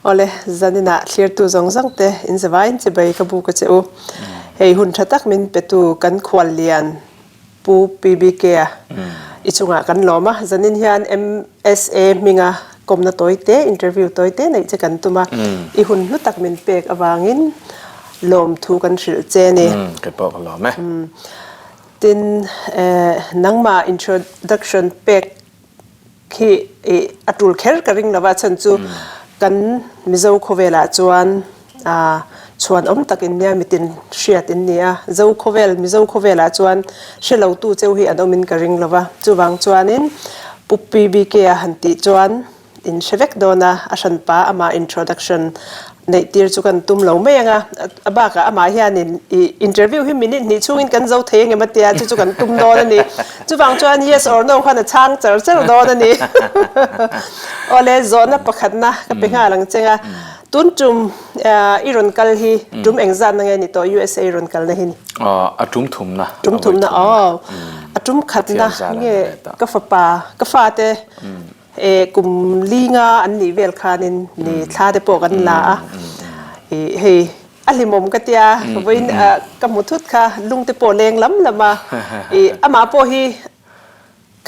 ole zanina clear tu zong zang te in zawain che bai ka bu ka che u hei hun thatak min petu kan khwal lian pu PBKa ichunga kan loma zanin hian MSA minga komna toite interview toite nei che kan tuma I hun nu tak min pek awangin lom thu kan hril che ni ke pok lo me tin nangma introduction pek khi atul kher ka ring lawa chan chu kan mizo khowela chuan chuan takin nia mitin hriat in nia zo khovel mizo khowela chuan hrelo tu cheu hi adomin ka ring lawa chuwang chuanin puppi bk a hanti chuan in shevek dona ashan pa ama introduction nei tir chu kan tum lo menga abaka ama hianin interview hi minute ni chungin kan zo theng ematia chu kan tum do na ni chuwang chuan yes or no khana chang char do na ni ole zona pakhatna ka penga lang chenga tun chum iron kal hi dum exam na nge ni to USA iron kal na hin atum thum na atum khatna nge ka fa te kum linga an ni vel khanin ni thla de po kan la he alimom ka tia voin kamuthut kha lungte po leng lam lama ama po hi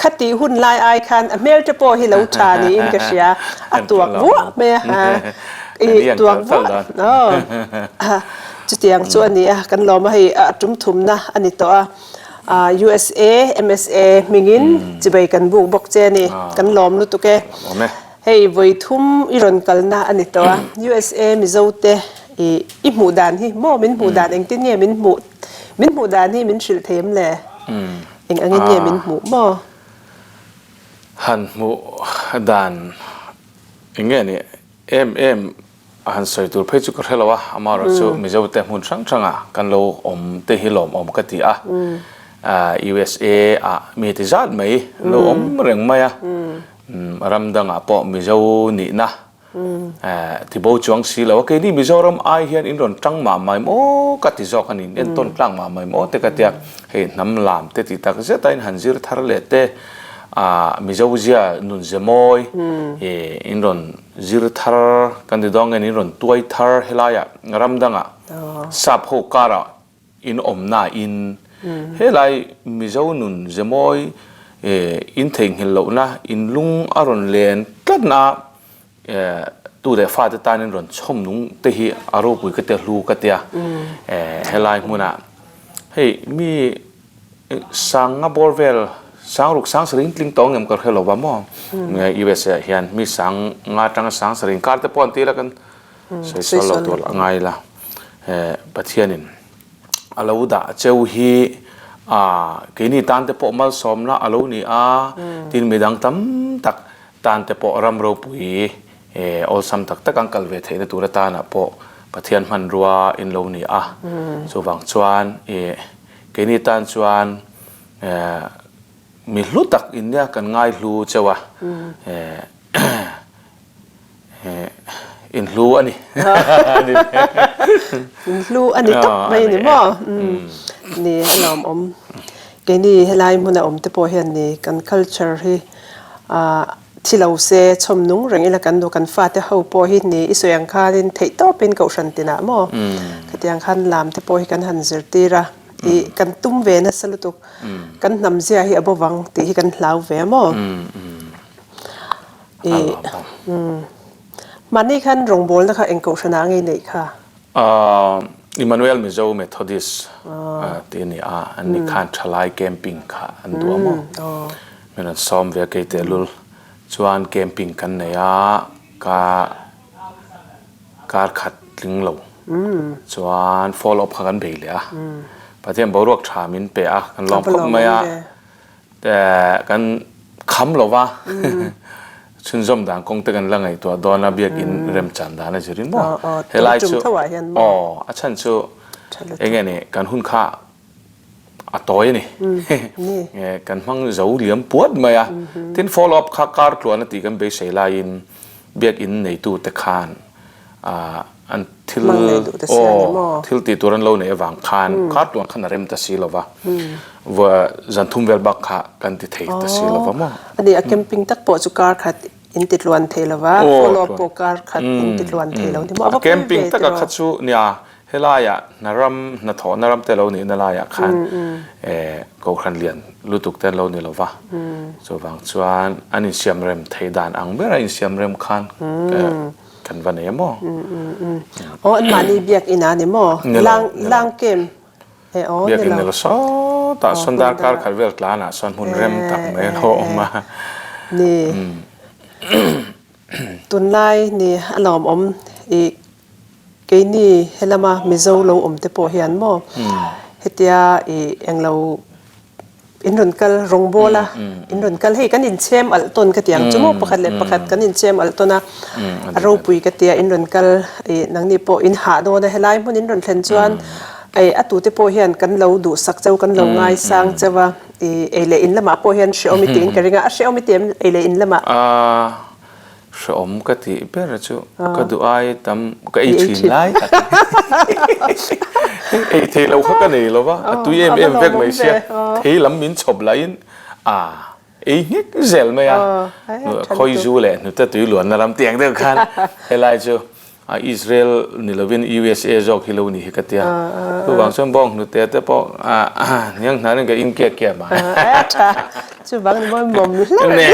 khati hun lai ai khan amel te po hi lo tha ni in ka sia atuak wo me ha tuak wo no chutiang chu ani kan loma hi atum thumna ani to USA MSA mingin chibai kan bu bok che ni kan lom lu tu ke hei voi thum iron kalna ani to USA mi zote I mu dan hi mo min mu dan eng tin nge min mu dan hi min shil them le eng angin nge min mu mo han mu dan enge ni em han soi tur phe chu ka helawa amaro chu mi zote mun sang kan lo om te hi lom om ka ti USA mi ti zat mai lo om reng maya ram dang po mi zo ni na ti bo chuang si lo ke ni mi zo ram ai hian in ron tang ma mai mo ka ti zo kan in ton tlang ma mai mo te ka tia he nam lam te ti tak ze tain han zir thar le te mi zo zia nun ze moi in ron zir thar kan di dong in ron tuai thar helaya ram dang sap ho kara in om na in helai mizo nun zemoi in theng hilo na in lung aron len tlatna tu de fa de tan in ron chom nung te hi aro pui ka te hlu ka tia helai muna hey mi sanga borvel sang ruk sang sring tling tong em kar helo ba mo USA hian mi sang nga tang sang sring kar te pon ti la kan sei lo to ngai la pathianin alauda cheu hi ke ni tan te po mal som na alo ni tin midang tam tak tan te po ram ro pui ol sam tak tak angkal ve theina tura ta na po pathian man ruwa in lo ni so wang chuan ke ni tan chuan mi hlu tak in ya kan ngai hlu chewa in hlu ani in hlu ani tak mai ni mo ni halom om ke ni helai muna om te po hian ni kan culture hi thilo se chom nung reng ila kan do kan fa te ho po hi ni isoyang khalin thei to pen ko shan tina mo katiang khan lam te po hi kan han zir tira kan tum ve na salutuk kan nam zia hi abowang ti hi kan hlau ve mo mani khan rongbol na kha engko shana ngai nei kha Emmanuel Mizo Methodist tini ani khan thalai camping kha an du mo menan som ve ke te lul chuan camping kan ne kar khat ling lo chuan follow up khan be le pathian borok thamin pe kan lom khop maya te kan kham lo wa chun zom dang kong te kan langai to dona biak in rem chan da na jirin mo helai chu achan chu engene kan hun kha atoi ni kan mang zo liam puat maya tin follow up kha kar tlo na ti kan be sei la in biak in nei tu te khan until ti turan lo ne wang khan khat tuan khan rem ta si lova wa zanthum vel bak kha kan ti thei ta si lova mo ani a camping tak po chu kar khat inติดล้วนเทลวะ follow poker ขัดinติดล้วนเทลนี่มั้ง camping ตะกัคัดชูเนี่ยเฮลายะนารำนาถอนารำเตลนี่นาลายะขันก็ขันเลียนลุตุกเตลนี่ละวะส่วนบางส่วนอันนี้เสียมเร็มไทยดานอังเบอร์อินเสียมเร็มขันกันวันนี้มั้งอ๋ออันมานี่เบียกอินานี่มั้งล่างเกมอ๋อเบียกอินนี่ละซ้อแต่ส่วนดาร์การขัดเวลต์ล้านอ่ะส่วนหุ่นเร็มตักไม่โหมานี่ตุนไล่นี่อารมณ์อีกเกนี่เฮลมามิโซโลเตโปเฮียนมั้งเฮตียเองเราอินรุนกัลรงโบละอินรุนกัลให้กันอินเชมอัลตุนกติยังจมูกประคัดเล็บประคัดกันอินเชมอัลตุนะรูปุยกติยอินรุนกัลนังนี่โปอินหาโดนเฮลัยมันอินรุนเทนจวนอตุเตโปเฮียนกันเราดูสักเจ้ากันเราง่ายสร้างจะว่าเลอินละมาโปเฮียนเชอมิตินกันริงอ่ะเชอมิตินเลอินละมาชมกติเปรจูก็ดูไอ้ตำก็ไอ้ชินไล่ไอ้เทเราเขาก็นี่หรอวะตัวเอ็มเวกไม่เสียเทลำมินชบไล่ไอ้นี่เซลไหมคอยจูเลยนึกแต่ตัวหลวนนั่นลำเตียงเดียวกันเฮลัยจูอิสราเอลนี่เราเป็น USA จอกฮิโลนี่ก็เตียตัวบางส่วนบ้องนึกแต่พอยังนั้นก็อินเกียมาจูบางนี่มันมุมเนี่ย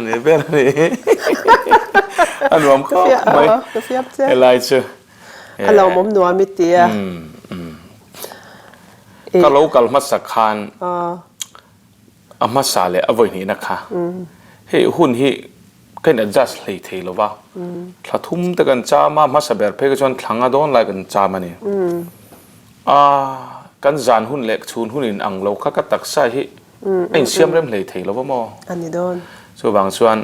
นี่เป็นนี่อันรวมก็ไม่อะไรเชื่ออันเรามุมนัวมิเตียก็เรากลับมาสักคานอามาสาเลยเอาไว้นี่นะคะเฮ้หุ่นที่ก็เนี่ยจัสเลยทีหรอวะถ้าทุ่มแต่กันจ้ามาสเบียร์เพื่อจนทั้งอดอนไล่กันจ้ามันนี่กันจานหุ่นเล็กชูนหุ่นอินอังเราข้าก็ตักใส่ที่ไอ้เชื่อมเริ่มเลยทีหรอวะมั้งอันนี้โดนส่วนบางส่วน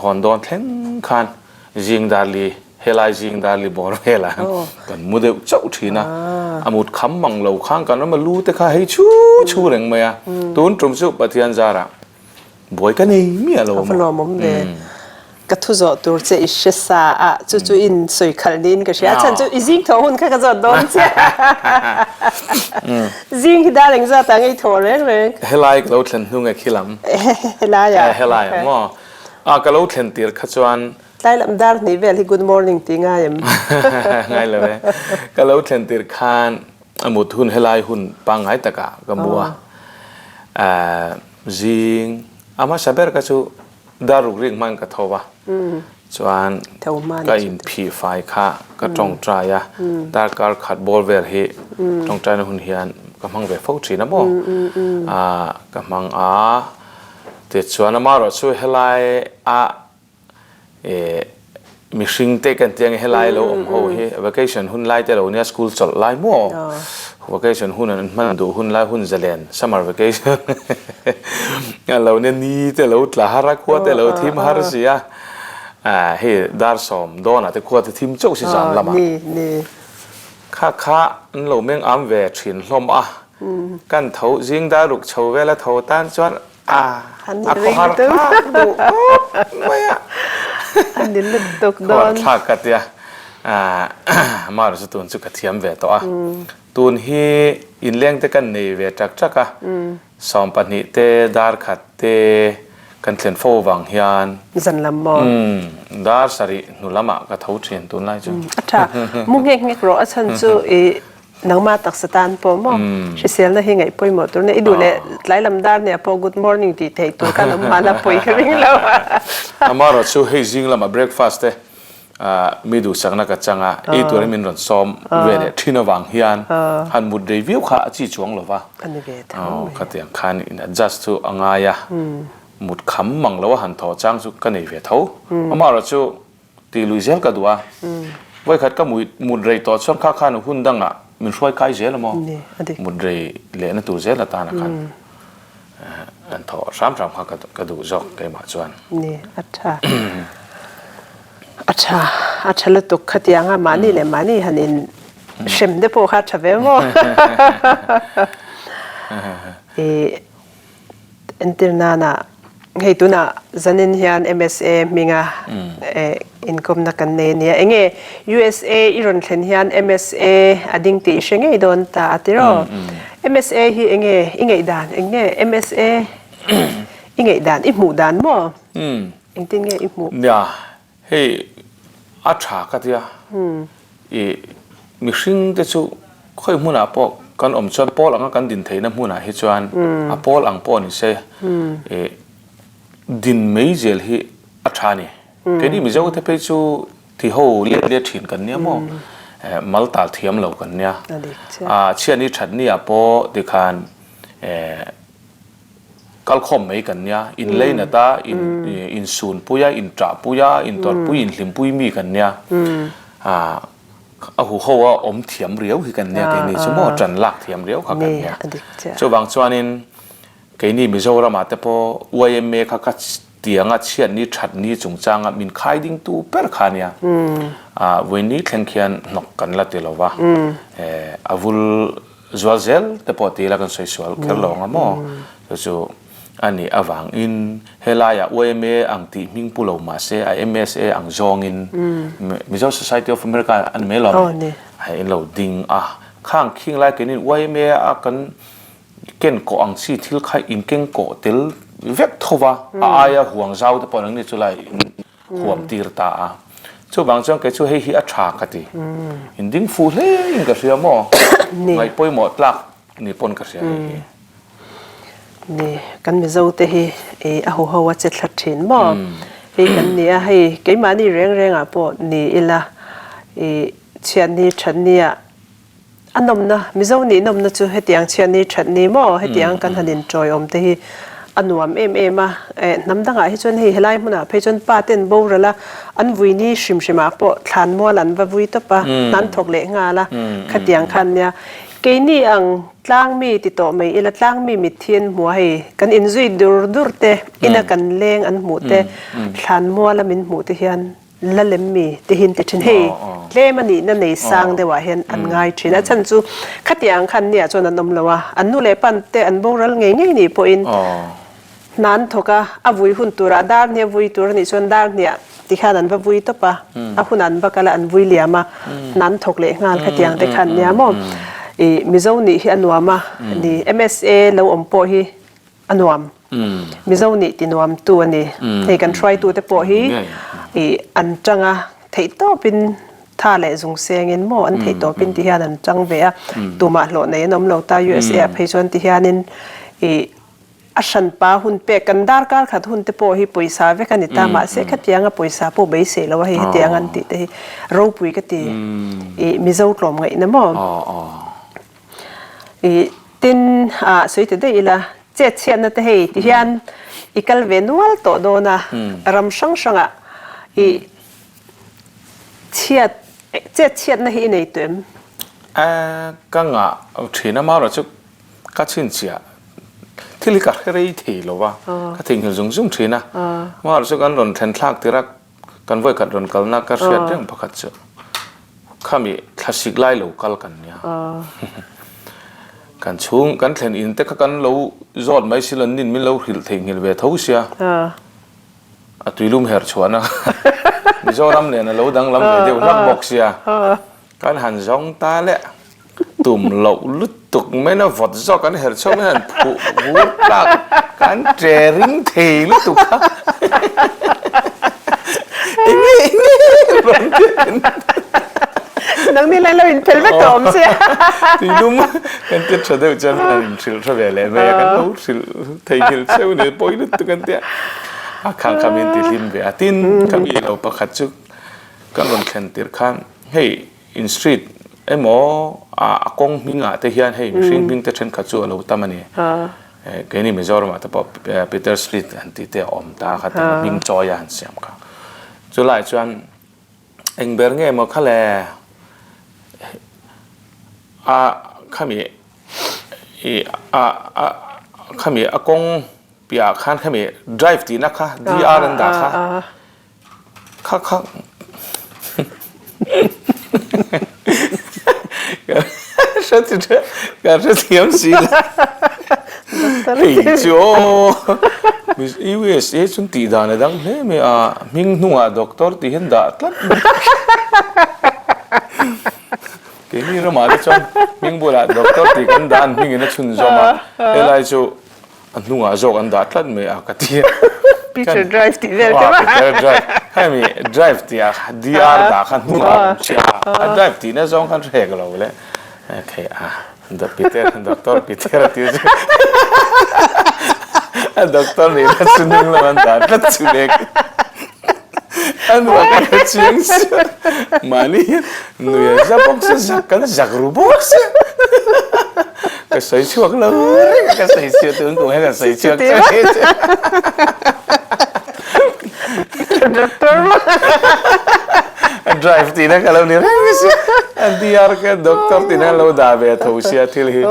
ฮอนดอนเท่งคันจิงดาลีเฮลัยจิงดาลีบอร์เฮลัยกันมุดเจ้าทีนะอามุดคำมังเหลาข้างกันแล้วมาลู่แต่ข้าให้ชูเร่งไหมอ่ะตูนตรงสุปฏิญาจาระบอยกันนี่มีอะไรบ้างฟลอมเดก็ทุจตัวเจอิชสาอ่ะจู่อินสวยขันดินก็เชียฉันจู่จิงทหุ่นข้าก็จะโดนเสียจิงได้เรื่องจะตั้งไอ้ถั่วเรื่องเฮลัยเราเล่นนุ่งไอ้ขี้ลำเฮลัยมั้งก็เราเล่นตีร์ขจวนไล่ลำดาร์นี่เวลที่ Good Morning ตีง่ายง่ายเลยก็เราเล่นตีร์ขานอมุดหุ่นเฮลัยหุ่นปังไงตะกะก็มัวจิงอามาชาเบอร์ก็จู่ดารุกเรียงมันก็ทว่าจวนก็อินพีไฟค่ะก็ตรงใจอ่ะดาร์การขัดบอลเวอร์เฮตรงใจในหุ่นเฮียนก็มังเวฟฟูชีนะบ่ก็มังแต่ชวนมาเราช่วยให้ไล่มีสิ่งเตกันเตียงให้ไล่เราโอ้เฮ vacation หุ่นไล่แต่เราเนี่ย school จดไล่มั่ว vacation หุ่นนั้นมันดูหุ่นไล่หุ่นเจริญ summer vacation เราเนี่ยนี่แต่เราตลาดรักวัวแต่เราทีมฮาร์เซียเฮดาร์สอมโดนแต่ขวดทีมโจ๊กสิจานละมั้งข้าเราเมืองอัมเวชินลมกันเท่าจิงดารุกเชาเวลาเท่าตันจวนอันนี้ฮาร์ดูไม่อันนี้ลุดตกโดนข้ากัดยามารู้สึกตุนสุขเทียมเวตัวตุนฮีอินเลี้ยงแต่กันในเวจักสอมปนิเตดาร์ขัดเตกันเทนโฟวังฮิอันจันลำมอดาร์สรินุลามะก็เท่าเทียนตุนไล่จุถ้ามุกเงี้ยรอฉันจูนังมาตักสตานปอมชิเซลนะเฮงไอปอยหมดตัวนี้ดูเลยไล่ลำดาร์เนี่ยพอ Good Morning ดีเทตัวกันมาละปอยกันวิ่งแล้วมาเราชูให้จิงละมา breakfast มีดูสักนักจังอีตัวนี้มันรอนซ้อมเวเนี่ยที่นวังฮิอันหันมุดรีวิวข้าจีจวงหรอวะอันนี้เวทข้าเตียงคันอิน adjust to อ่างายะมุดคำมังแล้วหันทอจังสุกันในเวทเขามาเราชูตีลุยเซลกันตัวไว้ขัดก็มุดรีต่อช่วงข้าขันหุ่นดังมันช่วยใครเสียละมั้งมุดรีเล่นตัวเสียละตานะคันอันทอสามข้ากระดูจอกไกมาจวนนี่อาชาลตุกขัดยังมานี่เลยมานี่ฮันอินเชมเดโปขัดชเวโมอินเตอร์นานะให้ตัวน่ะจันนิน MSA มิงอินคอมนักกันเนี่ยเองUSA อีรอนเทนฮิอัน MSA อดิ่งตีเชงโดนตาติโร MSA ฮีเองด่านMSA เองด่านอีหมู่ด่านมั้ง eng tin nge imuเนี่ยเฮ้อาชากันเนี่ยมีสิ่งที่ชูค่อยมุ่งหน้าปอกันอมชวนปอหลังกันดินเทนมุ่งหน้าให้ชวนปอหลังปอนี่เสดินไม่เจลที่อาชานี่แค่นี้มีเจ้าที่ไปชูที่เขาเลี้ยถิ่นกันเนี่ยมั้งมัลตาเทียมเหล่ากันเนี่ยเชื่อนี่ฉันเนี่ยปอที่คานกัลคอมไม่กันเนี่ยอินเลยนะตาอินซูนปุยาอินตราปุยาอินตอร์ปุยอินลิมปุยมีกันเนี่ยเอาหัวเขาว่าอมเทียมเรียวคือกันเนี่ยแค่นี้ชั่วโมงจันลักเทียมเรียวกันเนี่ยช่วงบางช่วงนี้แค่นี้มีเจ้าเรามาแต่พอวัยเมฆเขาเตียงเชียนนี่ฉัดนี่จงจางมินขายดิ้งตู้เปิดขานเนี่ยวันนี้แข่งขันนกกันละเดียวว่าอาวุธจัวเซลแต่พอตีแล้วกันสวยๆแค่ลองอ่ะมั้งก็อันนี้อวังอินเฮลายะวยเมอังติมิงปุโลมาเซไอเอ็มเอสเออังจองอินมิเจ้า Society of America อันเมลอนไอเอ็นเราดิ้งข้างคิงไลกันนี่วยเมอกันเก่งก่ออังซีทิลใครอินเก่งก่อติลเวกทว่าอายะห่วงเจ้าแต่ปนนั้นนี่จุไลห่วงตีรตาช่วงบางช่วงแกช่วยให้ฮิอาชากันดีอินดิ้งฟูเล่อินกระเสียมั้งไงป่วยหมดลักนี่ปนกระเสียนี่กันมีเจ้าเตะอาหัวหัวเจ็ดหลัดถินบ่กันเนี่ยให้เกี่ยมานี่แรงอ่ะปอนี่อีละเชียนนี่ฉันเนี่ยอันนมนะมีเจ้านี่นมนะจู่ให้เตียงเชียนนี่ฉันนี่บ่ให้เตียงกันหันจอยอมเตะอันนวมมาน้ำดังอ่ะให้จนให้ไล่มันอ่ะให้จนป้าเต้นโบว์ละอันวุ้ยนี่ชิมชิมาปอทานมัวหลันว่าวุ้ยตัวปะนั้นถกเละงาละขัดเตียงคันเนี่ยเกี่ยนี่อังล่างมีติดต่อไม่อีละล่างมีมิเทียนหัวให้กันอินซุยดูเตอินะกันเลงอันหมูเตทานมัวละมินหมูเทียนละเล็มมีที่หินติดชินเฮเล่มันนี่นั่นในสร้างเดว่าเห็นอันง่ายชินะฉันจูขัดอย่างคันเนี่ยจนอันนมละว่าอันนู้นเลยปันเตอันโบราณไงนี่พออินนั้นทกะอาวุยหุ่นตัวดาร์เนี่ยวุยตัวนี่จนดาร์เนี่ยที่ข้านั้นว่าวุยตัวปะอาหุ่นนั้นบักละอันวุยเหลี่ยมานั้นถกเละงานขัดอย่างแต่คันเนี่ยมั่งมิเจ้านี่อันวมนี่ MSA เราอมโปฮีอันวมมิเจ้านี่ตินวมตัวนี่ในการ try ตัวแต่โปฮีอันจังอ่ะที่ต่อเป็นท่าเละจงเสียงเงินมั่งอันที่ต่อเป็นที่อันจังเบียตัวมาหล่อในน้ำเราตา USA ให้ชวนที่อันนั้นอาชันป้าหุ่นเปกันดาร์การขัดหุ่นแต่โปฮีปุยสาเวกันนี่ตามาเสกขัดยังอ่ะปุยสาโปใบเสแล้วว่าให้ขัดยังอันติแต่เราปุยก็ติมิเจ้ากลมไงนะมั่งตินสวยแต่ได้ละเจ็ดเชียนนั่นเองที่ยันอีกลเวนัวลโตโดนะรำช่างเชียดเจ็ดเชียนนั่นเองในตัวกังทีน่ามาเราจะกัดชินเชียที่ลิกาเฮรีทีหรอวะกัดทิ้งหิวจุงทีนะมาเราจะกันรอนเทนทักที่รักกันไว้กันรอนกันนักกัดเชียดเรื่องพักกัดเจอข้ามีคลาสสิกไล่เหลวกันกันเนี่ยกันช่วงกันเห็นอินแต่กันเราจอดไม่สิลันนินไม่เราหิลทิ้งหิลเวทเอาเสียตุยลุ่มเหิร์ชวนะมิจอรำเนี่ยนะเราดังลำเดียวนักบอกเสียกันหันจ้องตาเละตุ่มเราลุดตุกไม่น่าฟอดจอกันเหิร์ชไม่หันผูหูปากกันเจริงเทลุตุกนี่นังนี่เลยเราอินเพลไม่ตอมเสียที่นุ่มกันจะชดเดือดจันอินสิลทวีเลยไม่กันรู้สิลไทยสิลเชื่อเนี่ยปอยลุตุกันเดียข้างคำนี้ติลิมเบียตินคำนี้เราประคัตจุกันลงแข่งติร์ขันเฮ้ยอินสตรีทหมอากงมิงะแต่เฮียนเฮ้ยมิงมิงแต่ฉันขัดจุเราตามันนี่แค่นี้ไม่จอร์มาแต่พอปีเตอร์สตรีทอันที่เตะอมตาขัดมิงจอยอันเสียมกันจุไลจวนเอ็งเบอร์เงี้ยมาขั้นแลข้ามีข้ามีอากงปีอาคารข้ามี drive ที่นักค่ะ DR นั่นด่าค่ะค่ะฉันจะการจะเทียมสิเฮ้ยจ้ามิสอีเวสชุนตีดานดังเลยมีมิงนัวด็อกเตอร์ที่เห็นด่าตั้งเกี่ยนี่เรามาดิฉันมิงบุระด็อกเตอร์ที่กันดานมิงเงินชุนจอมาเอลัยจูอันนุ่งอาโจกันดัดลัดไม่อากัดที่ Peter drive ที่เวลใช่ไหม Peter drive ให้มี drive ที่DR ด่าขันหัวเชีย drive ที่นั่นสองขันเรกเราเลยโอเคPeter Dr. Peter ที่Dr. นี่นั่นสุนิงละมันด่านั่นสุนิงAnu akan kecing mani nu ya zapok sezakan zakru box cái sấy chuột lâu cái sấy chuột tướng cùng hay là sấy chuột drive thì nó kalau ni antiar cái doktor thì nó lâu đà về thầu xe thì li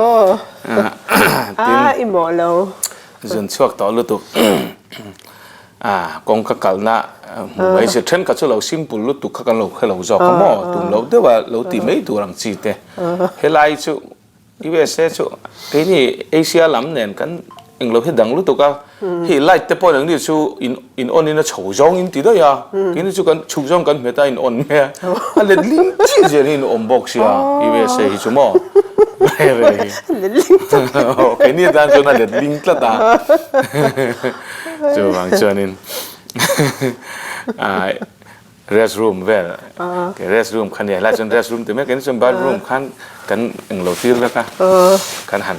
imo lâu dân chuột đó luôn tục con các cậu na mấy sự trên các chỗ lâu simple lúc tụ các lâu hay lâu gió có mỏ tụ lâu đó là lâu tìm mấy tụ làm gì thế hay lại chỗ USA chỗ cái này Asia lắm nè cái anh lâu hết đằng lúc tụ cao thì lại tới bao nhiêu chỗ in on in nó chầu rong in tí đó ya cái này chỗ cái chầu rong cái người ta in on mẹ anh lên linh chi gì in on box ya USA chỗ mỏ cái này đang chỗ này lên linh là ta chỗ bằng cho nên restroom về cái restroom khăn này là trong restroom từ mấy cái trong bathroom khăn cái đầu tiên là khăn hẳn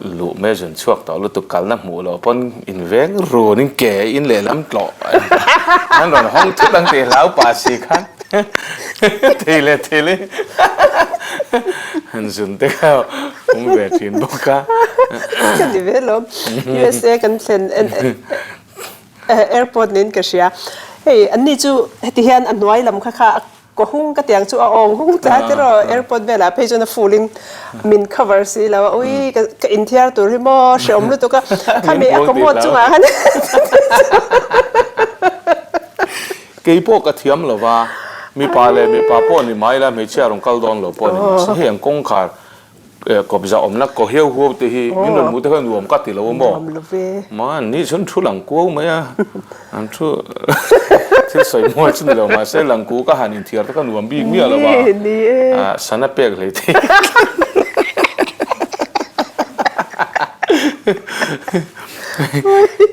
lũ mấy dân chuột đó lũ tụt cào nắp mũ lỗ pon in vé rồi nên kẻ in lệ lắm lọ hắn rồi hong thức đang tiền lão bà xì khăn thì lệ hắn dùng tới cao cũng về chuyện bốc cá cái gì vậy lắm USA kan sen airport nin ka sia hey anni chu hetian anwai lam kha ko hung ka tiang chu aong hung ta tero airport vela page on the fulling min cover si la oi ka intiar tur hi mo shom lu to ka khami akomod chu nga han cái bộ cái thiam là va mi pa po ni mai la mi chia rong kal don lo po ni hiang kong khar có bây giờ ông nó có hiểu hiểu thì những người muốn thấy người cắt thì lâu mà ní chúng chú lăng cố mấy anh chú thế sợi mua chút nữa mà sẽ lăng cố cái hàng tiền thiệt cái người bị mía là ba sáng nay bẹt lấy thì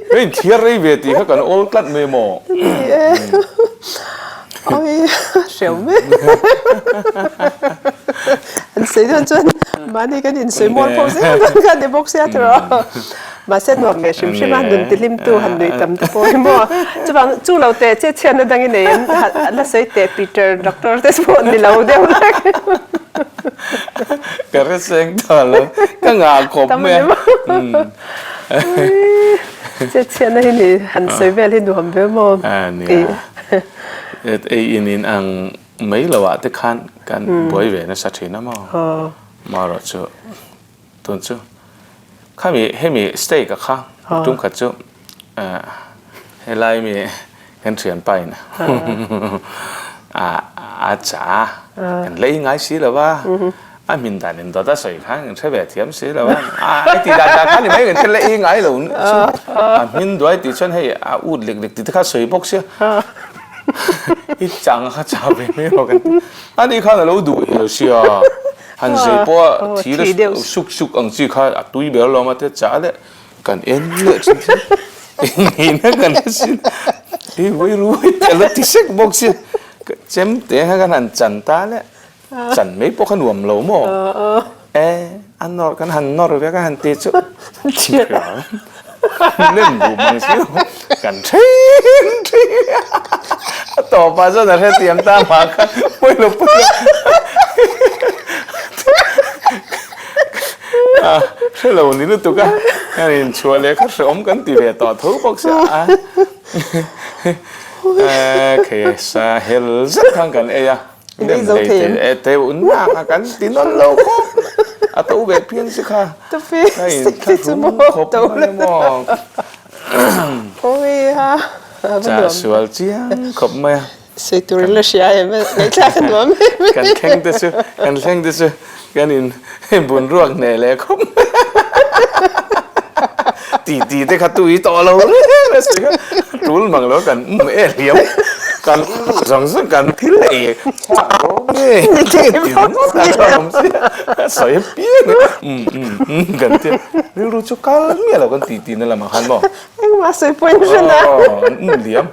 cái thiệt đấy về thì các con ôn cắt mê mò ôi xẻo mê anh thấy thôi chứ mà đi cái điện sưởi mòn phong sẽ cái điện bốc xe thôi mà sẽ nuột mẹ xíu xíu mà đun tê lim tu hành đuổi tầm tu bôi mò chứ bằng chú lâu tê chết chen nó đang cái này là sấy tê Peter doctor tê sport đi lâu đeo cái sen thở luôn cái ngà cọp mẹ chết chen này hành sấy về lên đồ hầm về mò in ang mấy là vợ thích khăn can bồi về nó sát nó mà rồi chứ tuần chứ hay mi stay cả khang chúng khát chứ hay lại mi cái chuyện bay nè chả lấy ngay xí là ba mình đã nên đó sợi khang sẽ về thiếm xí là ba thì đã khang thì mấy người cái lấy ngay luôn mình đuổi thì chân hay út liệt thì khá sợi bốc xí ít chẳng ha chả về mấy họ cái anh đi khá là lâu đủ nhiều xí hắn sẽ bỏ thì là súc ăn xí khá túi béo lo mà thế chả đấy cần em lựa chứ nhìn nó cần xí đi với lúa thế là thì sách bốc xí chém té cái hắn chăn ta đấy chăn mấy bốc hắn nuông lâu mò ăn nọ cái hắn nọ rồi cái hắn tê chứ nên đủ bằng xíu cần thếต่อไปจะได้เตรียมตามมากันไม่รู้ปุ๊บใช่แล้วนี่รู้ตัวกันนี่ชัวร์เลยเขาสมกันตีเวต่อทุกพวกเสียเคสเฮลส์ทางกันเองเดี๋ยวเตะอุ่นมากกันตีนนโลกตัวเวทเพี้ยนสิค่ะตัวเพี้ยนสิสมองตัวเลยมองโอ้ยฮะจะสวยจริงขบไหมสวยตัวเล็กใหญ่ไหมไม่ใช่กันวะกันแข่งดิสุกันอินบุญร่วงเนี่ยเลยขบตีได้ขัดตุยต่อเราเลยสิรู้มั้งแล้วกันไม่เลี้ยว กันสองซึ่งกันที่เลยโอ้ยที่กันผมเสียสวยเปี้ยนกันที่รู้จุกกันเนี่ยเรากันตีนั่นแหละมาคันบ่เอ็งมาสวยปุ่นใช่ไหมเหลี่ยม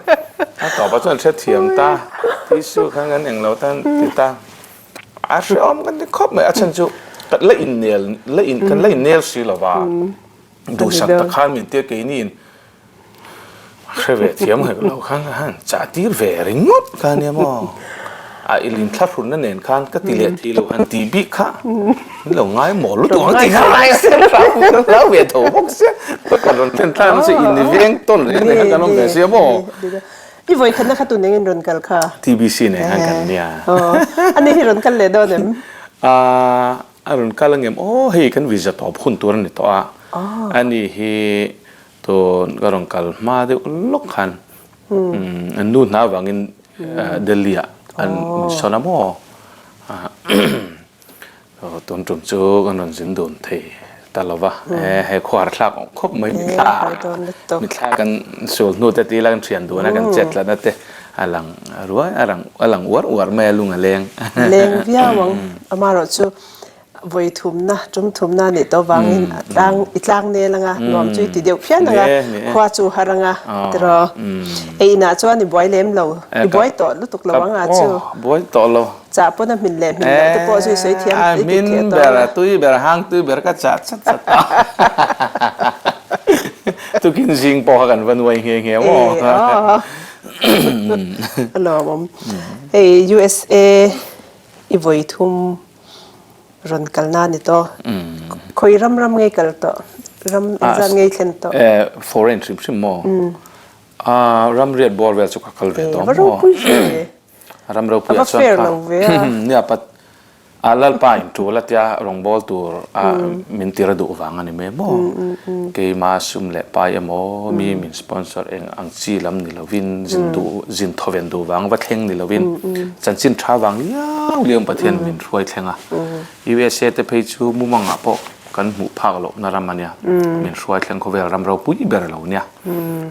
ถ้าต่อไปจนเช็ดเทียมตาที่สู้ครั้งนั้นเองเราตั้งติดตาอาชีพกันที่ครบไหมอาจารย์จุกันเล่นเนลเล่นกันเล่นเนลสิหรอวะดูสัตว์ข้ามมีเตี้ยกินนี่เชื่อเทียมให้เราข้างกันจะตีเวริงดกันเนี่ยมั้งอิลินทับหุ่นนั่นเองข้างก็ตีเลียทีเราหันตีบิค่ะเราง่ายหมดรู้ตัวตีข้างไรเสียแล้วเวียดถูกเสียก็กระโดดเป็นท่ามันจะอินดีเวียงต้นเลยเนี่ยกันน้องเสียบ่อีโวยคันนะคะตัวนี้เงินรอนกันค่ะ TBC เนี่ยกันเนี่ยอันนี้ที่รอนกันเลยโดนเนี่ยรอนกันแล้วเงี้ยโอ้เฮ้ยกันวิจัยตอบคุณตัวนี้ตัวอันนี้เฮตัวก็รอนกันมาเดี๋ยวล็อกขันอันนู้นนะว่างินเดลีอ่ะอันสนามอตัวจุ่มจูกันนนสินโดนเทแต่เราว่าให้ควาร์คลักครบไม่มีท่ากันสูงนู่นแต่ตีแล้วกันเฉียนดูนะกันเจ็ดแล้วนั่นเตะอลังรัวอลังอวดแม่ลุงเลงพี่อาวังอามาเราชูวัยทุ่มนะจุ่มทุ่มนะนี่ตัววังอีกลางเนี่ยละไงรวมจุดทีเดียวเพี้ยนละไงขวาจูหาละไงแต่เราน่าจวนนี่บอยเล่มเราอีบอยต่อลุตุกเราวังอาจูบอยต่อเราจ่าปนมินเล่มแต่พอสวยๆเทียมมินเบลตุยเบลหางตุยเบลก็จัดตุกินซิงพอกันวันวันเหี้ยๆว่าฮัลโหลผมUSA อีวัยทุ่มรอนกันนานี่ตัวคอยรำไงกันตัวรำจะไงเช่นตัวforeign trip ใช่ไหมรำเรียนบอลเวลสุขคัลเวตัวมั้งรำเราพูดส่วนเนี่ยปัดลัลปายตัวละที่รองบอลตัวมินติระดูวังอันนี้มั้งเกี่ยมาซุ่มเล่ปายมั้งมีมินสปอนเซอร์เองอังซีลำนี่ละวินจินทเวนดูวังวัดเฮงนี่ละวินจันจินทราวังเลี้ยงประเทศมินรวยเฮงอ่ะUSA แต่ไปชูมุมังอ่ะพอกันหมู่ภาคโลกนารามันเนี่ยมินรวยเฮงเขาเวลารำเราปุ้ยเบลเราเนี่ย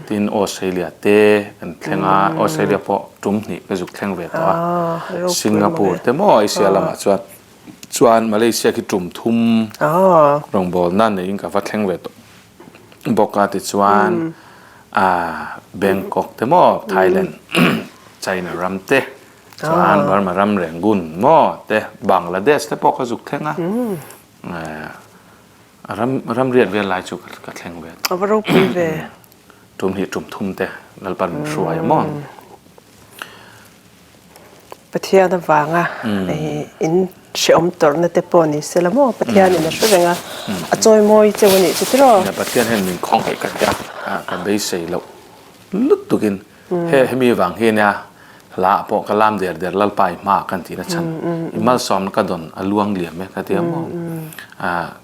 ที่ออสเตรเลียเต้กันเฮงอ่ะออสเตรเลียพอจุ่มนี่ก็จุกเฮงเวตัวสิงคโปร์แต่มั้งเอเชียละมาจวนมาเลเซียคือจุ่มทุ่มรองบอลนั่นเนี่ยยิ่งกับวัดแข่งเวทบอกกันติดจวนแบงกอกแต่หม้อไทยแลนด์ไชน่ารำเตะจวนบอลมารำแรงกุนหม้อแต่บังลาเดชแต่บอกเขาจุกแข่งรำเรียนเวลาจุกกับแข่งเวทว่าเราคุยเวจุ่มหิจุ่มทุ่มแต่นั่นเป็นสวยมากประเทศนั้นว่างอ่ะอินเชื่อมต่อในเตปอนี่เสร็จแล้วมั้งประเทศนี้นะช่วยยังไงจอยมวยเจ้าวันนี้สุดที่รอประเทศเห็นมีของให้กันจ้ะกันได้เสียแล้วลุกตุกินให้มีวังเฮียเนี่ยลาพอกลามเดือดลัลไปมากกันทีละชั้นมาซ้อมก็โดนลวงเหลี่ยมไหมก็เทียมมั้ง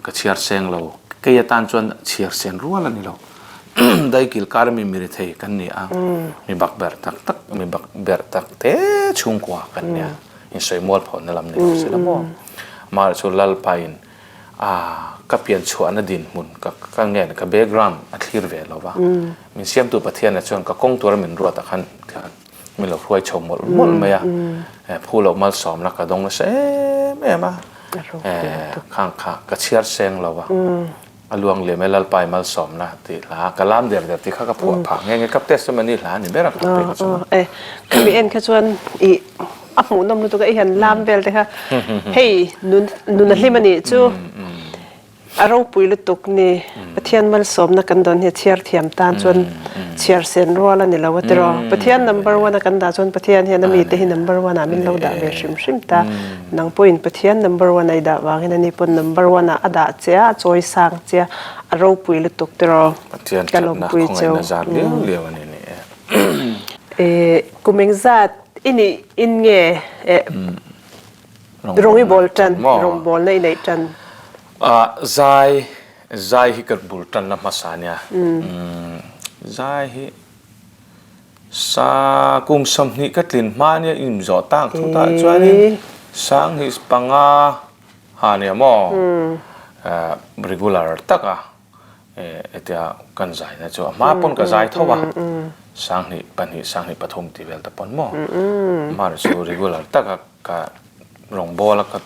ก็เชียร์เซงเราเกี่ยตันจนเชียร์เซงรัวแล้วนี่เราได้กิลการมีริเทกันนี่มีบักเบอร์ตักมีบักเบอร์ตักเตะชุ่มกว่ากันเนี่ยยังสวยมดผลในลำนี้เสร็จแล้วมั้งมาชุดลัลไปก็เปลี่ยนชวนดินมุนก็เงี้ยก็เบกรัมอัดลีร์เวลแล้วว่ามีเสียมตัวประเทศเนี่ยชนก็กงตัวเราเหมือนรัวตะขันมีเราช่วยชมหมดไหมผู้เรามาสอมแล้วก็ดงเลยแม่มาข้างก็เชียร์เซงเราว่าลวงเหลี่ยมไม่ลัลไปมาสอมนะตีลากระลามเดือดที่ข้ากับผัวผักไงกับเทสมันนี่หลานนี่ไม่รักตัวเองก็มีเอ็นแค่ชวนอีหมูนมตัวก็เห็นลามเบลเลยค่ะเฮ้ยนุนนั่นมันนี่จู่เราปุยลุตุกนี่ประเทศมันสมนักกันดอนเชียร์เทียมตาจนเชียร์เซนรัวแล้วนี่เราว่าแต่เราประเทศ number 1นักกันดาจนประเทศเห็นมีแต่ที่ number 1มินเราด่าเวชิมตานังปุยประเทศ number 1ไอ้ด่าวางเห็นนี่ปน number 1อ่ะด่าเจ้าจอยสังเจ้าเราปุยลุตุกแต่เรากันลงปุยเจ้าเลี้ยวนี่กูมิงซัดอินเง่รงอีบอลจันรงบอลในจันใจฮิกัดบุลตันนับมาสานี่ใจฮิสากุมสมนิกัดลินมาเนี่ยอิมจอตั้งทุกท่าจวนนี่สังฮิสปังอาหาเนี่ยมั้งregular ตัก เดี๋ยวกันใจนะจ๊ะมาปนกันใจเท่าว่าสังหิปันหิสังหิปฐมที่เวลตะปนมั่วมาเรื่อง regular แต่ก็รองบอลแล้วก็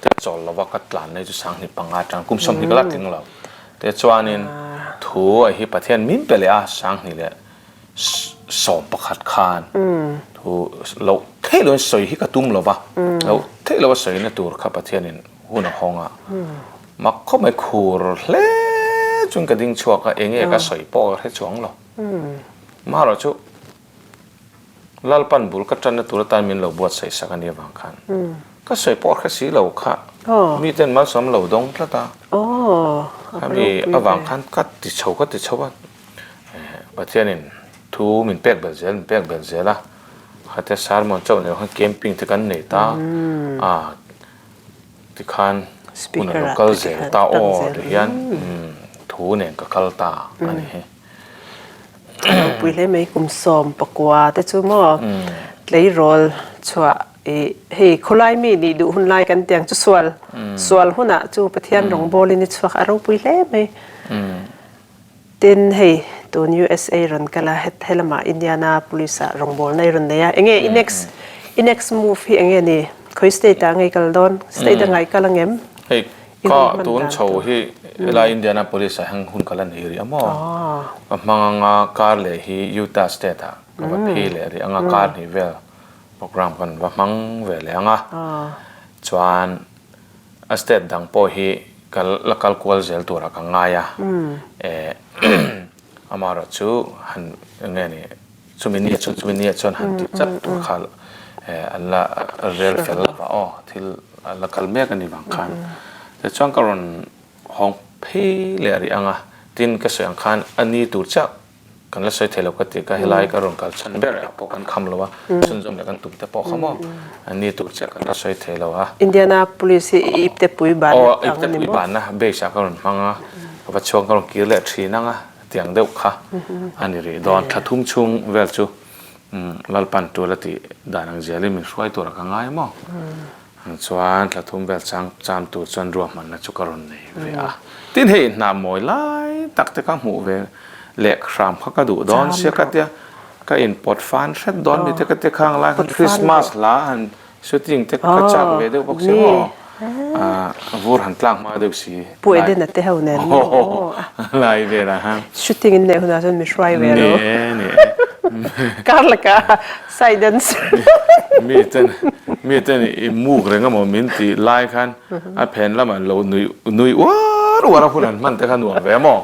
เดี๋ยวจอลแล้วว่าก็หลานในจุดสังหิปังอาจารย์กุมสมหิก็ลัดถึงเราเดี๋ยวจวนนี้ถูไอ้ที่ประเทศมิ้นไปเลยสังหิเลยสอบประคัดคานถูเราเท่เราสวยที่กระตุ้มเราปะเราเท่เราสวยในตัวข้าประเทศนี้หุ่นห้องมักเข้าไม่คูรเล่จนกระดิ่งชัวก็เองก็สวยปอให้ช่วงเรามาเราชุลลปันบุลก็จันในตัวตามินเราบวชใส่สักนิบางคันก็สวยปอแค่สีเราค่ะมีเต้นมาสมเราดงพระตามีบางคันก็ติดเช่าว่าประเทศนี้ทูมินเป็กเบลเซละเขาจะสารมันเจ้าเนี่ยเขาเกมปิ้งที่กันเนี่ยตาที่คันอุณหภูมิก็เซลตาโอ้เรียนทูเนี่ยก็คัลตาอันนี้ปุยเลยไม่กุมสมปกว่าแต่ชั่วโมงเลยโรลชัวเฮ้คนไล่มีดีดูหุ่นไล่กันเตียงจุส่วนหุ่นอ่ะจูประเทศหลงโบลินิชัวอารมณ์ปุยเลยไม่เต้นเฮ้ตัว USA รันกันละเฮลมาอินเดียนาโพลิสหลงโบลในรันเนี่ยเองinex move เองนี่เคยสเตย์ต่างไงกันโดนสเตย์ต่างไงกันละเงี้ยเฮ้ก็ตัวนั้นโชว์ที่ลาอินเดียนาโพลิสแห่งหุ่นกันละนี่เรียมั้งมังการเลยที่ยูตาห์สเตทอ่ะก็ว่าพี่เลยที่งาการนี่เวลโปรแกรมกันว่ามังเวลเลยงาจวนสเตทดังพอที่กัลกัลควอลเซลตัวรักง่ายอามาร์จูหันเงี้ยนี่ชุมินีชนหันติดจับขัลอัลละเรียลเฟลว่าอ๋อที่อัลละคัลเมียกันนี่บางคันแต่ช่วงก่อนห้องพี่เลยอะไรอ่ะทินก็สวยอังคันอันนี้ตัวจักกันละสวยเทลก็ติดก็เฮลัยก็รองกันฉันเบรปกันคำเลยว่าฉันจำเลยกันตุ่มแต่พอคำว่าอันนี้ตัวจักกันละสวยเทลว่าอินเดียนาโพลิสอีฟเตปุยบานอ๋ออีฟเตปุยบานนะเบสก็รองมังอ่ะก็ช่วงก็รองกิเลสทีนั่งอ่ะเตียงเด็กค่ะอันนี้รีดอนทัดทุ่มชุงเวลจูลลปันตัวละติดานังเจลิมิช่วยตัวละกันง่ายมั้งส่วนทัดทุ่มเวลจามตัวจนรวมมันนะจุกรนนี่เว้ยที่เห็นน้ำมวยไหลตักแต่ข้างหูเว้ยเล็กครามเขาก็ดูดอนเสียกันเดียก็อินพอร์ตฟันเช็ดดอนนี่เด็กข้างล่างคริสต์มาสละอันชุดจริงเด็กก็จับเว้ยเด็กพวกเสียวูร์หันกลางมาเด็กสิป่วยเดินนัดเท่านั้นลายเวลาฮะชุดที่กินเนี่ยคุณอาจารย์ไม่ช่วยเวลาเนี่ยการละก็ไซเดนส์มีเต้นมูกเรื่องก็มันมินตีไล่คันเพนแล้วมันเราหนุ่ยว้าวเราพูดนั้นมันแต่ขนมแหวมอก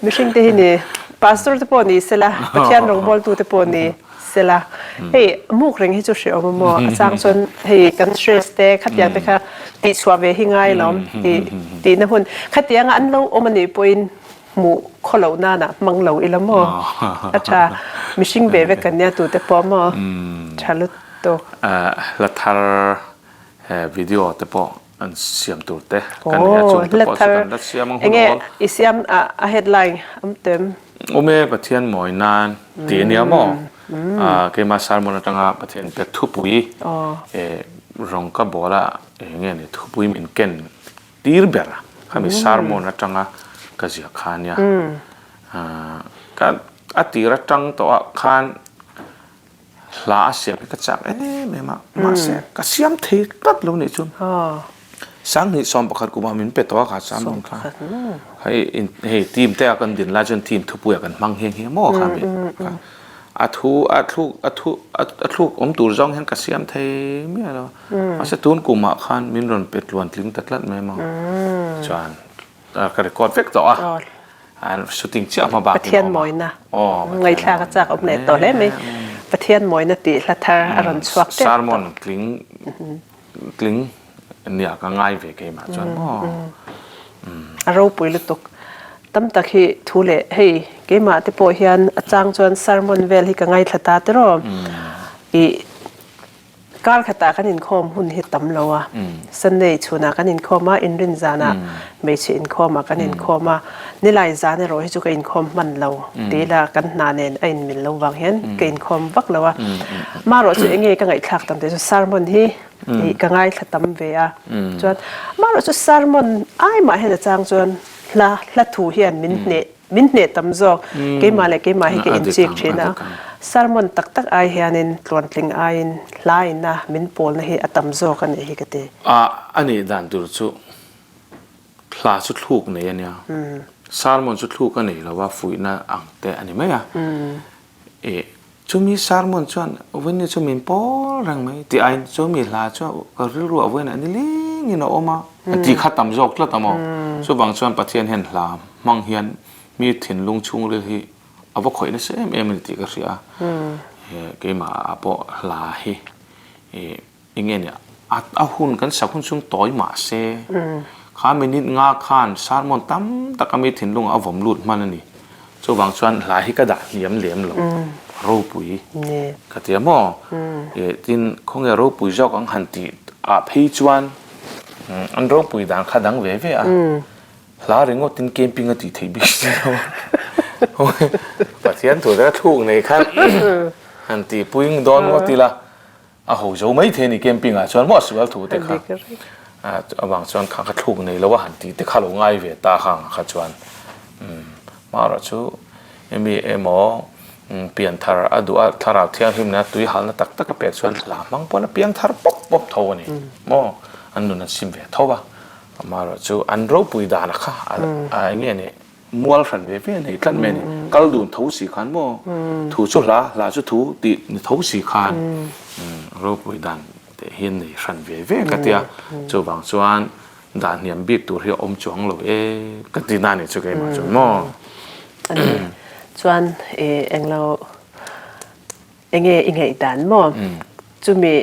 ไม่ใช่ที่นี่พาสตอร์ที่ปนี่เสละประเทศรองบอลตัวที่ปนี่เสละเฮ้ยมูกเรื่องที่จะเชื่อว่ามันสร้างส่วนเฮ้ยกันสเตรสเตขัดยังแต่ค่ะติดชัวเวหิง่ายล้อมติดนะพุ่นขัดยังอันเราเอามันนี่ปนหมู่คนเหล่านั้นน่ะมังเหล่าอีละมั้งอาจารย์มิชิงเบเวกันเนี่ยตัวแต่พอมั้งชาลุตโตลัทธาวิดีโอแต่พออันเสียมตัวเตะกันเนี่ยจุดแต่พอสุดนั้นเสียมังหุ่นร้อนอีเสียมเฮดไลน์เต็มโอเมประเทศหมอยนานตีเนี่ยมั้งเกี่ยมาสารมันตั้งแต่ประเทศเป็ดทุบุยรองก็บอกละอย่างเงี้ยนี่ทุบุยมันเก่งตีร์เบอร์เขามีสารมันตั้งแต่ก็จะขานเนี่ยก็อติระจังตัวขานลาเสียไปก็จักไม่มาเสียก็เสียมทีตัดลงนี่จุนสังหิสอมประคัดกูมามินเป็ดตัวขาดสามลงค่ะให้ทีมแต่กันดินลาจนทีมทุบปุยกันมังเฮงเฮงมั่วค่ะมิอัทุกตูจงเห็นกระเสียมเทไม่หรออาศัยตูนกูมาขานมินรอนเป็ดล้วนทิ้งตัดลัดไม่มั่งจวนก็ได้กอดเฟกต่ออันสุดทิ้งเชื่อมาบางประเทศมอยนะไงท่าก็จากอบเนตต่อเลยไหมประเทศมอยนะติลัทธาอารมณ์สวักเต็มซาร์มอนกลิ้งเนี่ยก็ง่ายเวกมาจนเราปุยลุตกตั้มตะคีทุเล่เฮ้ยเกมาที่พอเฮียนอาจารย์จวนซาร์มอนเวลที่ก็ง่ายลัทธาเตรออีการขัดตากันอินคอมหุ่นเฮตัมโลวะสันเดย์ชนะกันอินคอมมาอินรินจานะไม่ใช่อินคอมมากันอินคอมมานี่ลายจานเนี่ยเราให้จุกอินคอมมันเราตีละกันนานเองไอ้มินเราวางเห็นก็อินคอมวักเราวะมาเราจะเองก็ง่ายทักตั้งแต่ซาร์มอนที่ก็ง่ายขัดตั้มเวียจวนมาเราจะซาร์มอนไอ้มาเห็นจางจวน la thu hian min ne tam zok ke ma le ke ma hi ke in chik thina salmon tak tak ai hianin tlon tling ain lai na min pol na hi atam zok an hi kate ani dan tur chu thla chu thluk nei ania salmon chu thluk ani lawa fuina angte ani maya chumi salmon chuan wen chu min pol rang mai ti ai chumi hla chu ka ri ru wen ani ling in oma ti khatam jok tla tamo so bang chuan pathian hen hla mang hian mi thin lung chung ri hi awa khoi na sem em ti ka ria ke ma apo hla hi ingen ya a hun kan sakun chung toy ma se kha minit nga khan salmon tam takami thin lung avom lut manani so bang chuan hla hi ka da liam lem lo ro pui ka tia mo tin khong ya ro pui jok ang han ti a phei chuan an ro pui dang kha dang ve ve a hla ringo tin camping a ti thei bi pathian thu da thuk nei khan han ti puing don ngo ti la a ho zo mai the ni camping a chuan mo sual thu te kha awang chuan kha ka thuk nei lo wa han ti te kha lo ngai ve ta khang kha chuan ma ra chu emi emo pian thar adu a thara thiang him na tui hal na tak tak pe chuan la mang pon piang thar pop pop tho ni mo an nu na sim ve tho ba ma ra chu an ro pui da na kha a nge ne mual ran ve ve nei tlan me ni kal dun tho si khan mo thu chu la chu thu ti ni tho si khan ro pui dan te hin nei ran ve ve ka tia chu bang chuan dan niam bik tur hi om chuang lo ka ti na ni chu ke ma chu mo chuan englo enge dan mo chumi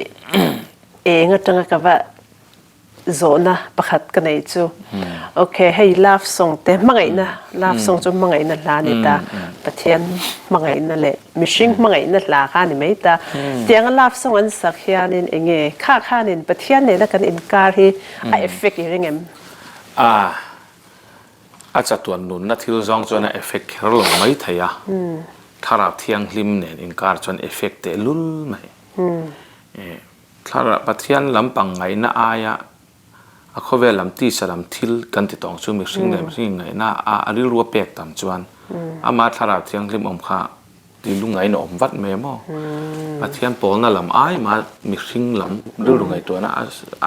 enga tanga ka wa zona pakhat ka nei chu okay hey love song te mangai na love song chu mangai na la ni ta pathian mangai na le mishing mangai na la kha ni mai ta tiang love song an sak hianin enge kha nin pathian ne na kan inkar hi a effect ringem acha tuan nun na thil zong chuan effect kher lo mai thaya thara thiang hlim nen inkar chuan effect te lul mai thara pathian lampang ngai na aya a khove lam ti salam thil kan ti tong chu mi hring nem hring ngai na a ri ru pek tam chuan ama thara thiang hlim om kha ti lu ngai no om wat me mo pathian pol na lam ai ma mi hring lam ru ngai to na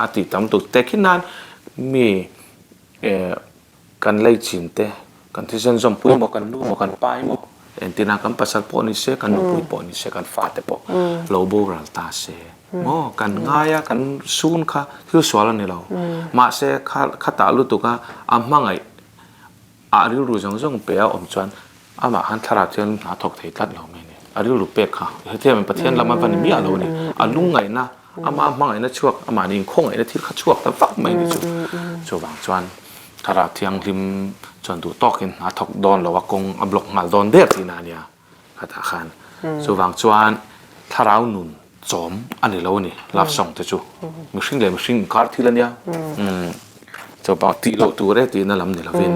a ti tam tu tekhinan mi kan lei chin te kan thi zen zom pui mo kan lu mo kan pai mo entina kan pasal po ni se kan pui po ni se kan fa te po lo bo ral ta se mo kan ngaya kan sun kha thil swala ni lo ma se kha ta lu tu ka amhangai a ri ru jong jong pe a om chuan ama han thara chen na thok thei tlat lo me ni a ri ru pe kha he the men pathian lama van mi a lo ni a lung ngai na ama mangai na chuak ama ni khong ngai na thil kha chuak ta fak mai ni chu wang chuan thara thiang hlim chuan du tokin a thok don lo wa kong a blok ngal don der ti na nia kha khan chu wang chuan tharau nun chom ani lo ni lap song te chu mihring le mihring kar thilania chu ba ti lo tu re ti na lam ni lovin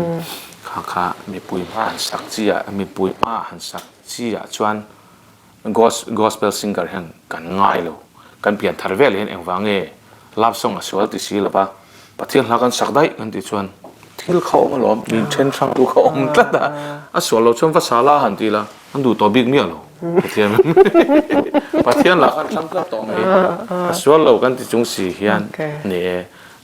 kha mi pui ma han sak chia mi pui ma han sak chia chuan gospel singer han kan ngai lo kan pian thar vel hen engwange lap song a sual ti si la ba pathian la kan sak dai kan ti chuan thil khau ma lom min chen sang tu khau om tla da a sual lo chom va sala han ti la an du to big mi lo pathian la kan sang ka to mai a sual lo kan ti chung si hian ne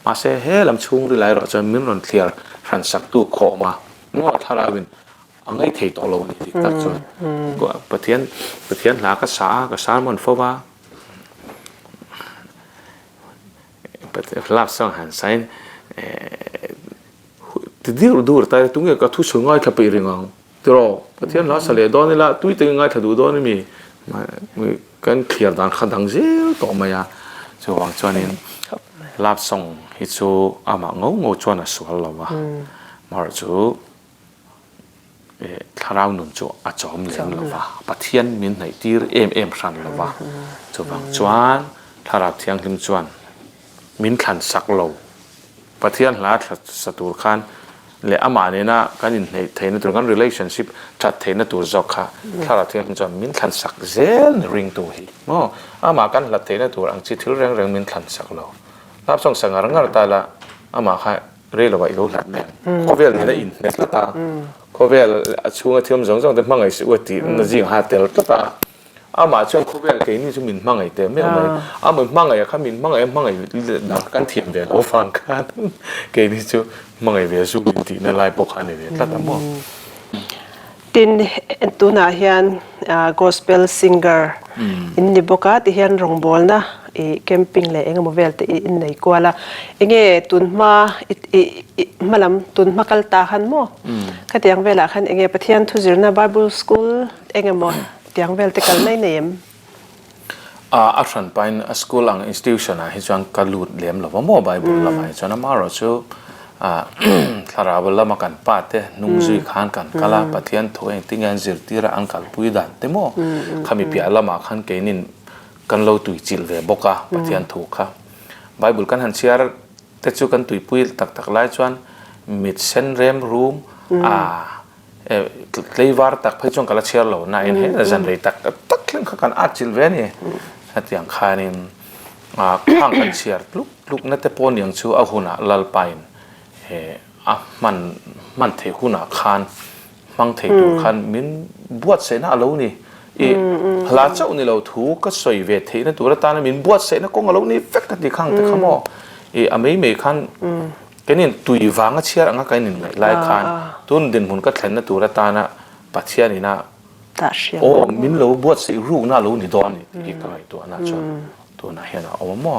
ma se he lam chung ri lai ro chon min ron clear ran sak tu kho ma no thara win angai thei to lo ni ti ta chon ko pathian la ka sa mon fo ba lap song han sign ti dur ta tunge ka thu sungai tha pe ringang tro pathian la sale don la tui te ngai tha du don mi kan clear dan khadang je to maya so wang chuanin lap song hi chu ama ngo chuan a sual lo wa mar chu tharau nun chu a chom lem lo wa pathian min nei tir em ran lo wa chu wang chuan tharap thiang hlim chuan min khan sak lo pathian hla satur khan le ama ne na kan in nei theina tur kan relationship that theina tur zokha thara thiang chuan min khan sak zel ring tu hi mo ama kan la theina tur ang chi thil reng min khan sak lo lap song sangar ngar ta la ama kha เรื่องอะไรก็หลับแม่เขาเวลนี่ได้อินเน็ตละตาเขาเวลช่วงที่มันสองแต่มั่งไอ้สิวันที่นั่นจริงหาเตลละตามาช่วงเขาเวลแกนี่จะมินมั่งไอ้เตไม่เอาไหมมันมั่งไอ้ข้ามินมั่งไอ้ดักกันเทียมเวลเขาฟังกันแกนี่จะมั่งไอ้เวลสู้ดีนั่นไล่ปกหันไอ้เวลละตามั่งตินตัวน่ะเฮียนgospel singer อินนี่บอกว่าที่เฮียนร้องบอลนะแคมปิ้งเลยเองมาเวลแต่อินไหนกว่าละเองตุนมาลำตุนมากัลตาขันมั้งก็เตียงเวลาขันเองไปเที่ยนทุจิรนะ Bible School เองมั้งเตียงเวลแต่กันไม่เนมอัศว์ไปสกูลังอินสติทิวชันให้จวนกัลลูดเลี้ยมหรือว่าโมบายบุลละไม่จวนมาเราชูคาราบลมากันปาเตนุ่งจุยขานกันกะลาปะเทียนถอยติงยันจิรตีระอังกัลปุยดันเตโมขมิพิอาละมาขันเกนินกันเราตุยจิลเวบกะปะเทียนถูกค่ะไบเบิลกันหันเชียร์เตจูกันตุยปุยตักไล่จวนมิดเซนเรมรูมเลยวาร์ตักเพื่อจงกะละเชียร์เรานายเห็นจันเลยตักเล่นกันอาจิลเวนี่หัดอย่างคานินข้างกันเชียร์ลุกนั่นแต่ปนอย่างชูอาหุนะลัลไปน์มันเทหุนะคานมังเทดูคันมินบวชเสนาเรานี่พลาเจ้านี่เราถูกก็สวยเวทีนั่นตัวละตานะมินบวชเสนาก็เรานี่เฟกกันที่ข้างแต่ขโมอเมย์คันแกนี่ตุยวางเชียร์งะกันนี่ไล่คานตุนดินหุ่นก็แทนนั่นตัวละตานะปัจเชียนี่นะโอ้มินเราบวชเสรูน่าเรานี่ดอนนี่ที่กลายตัวน่าชนตัวน่าเห็นเอาหม้อ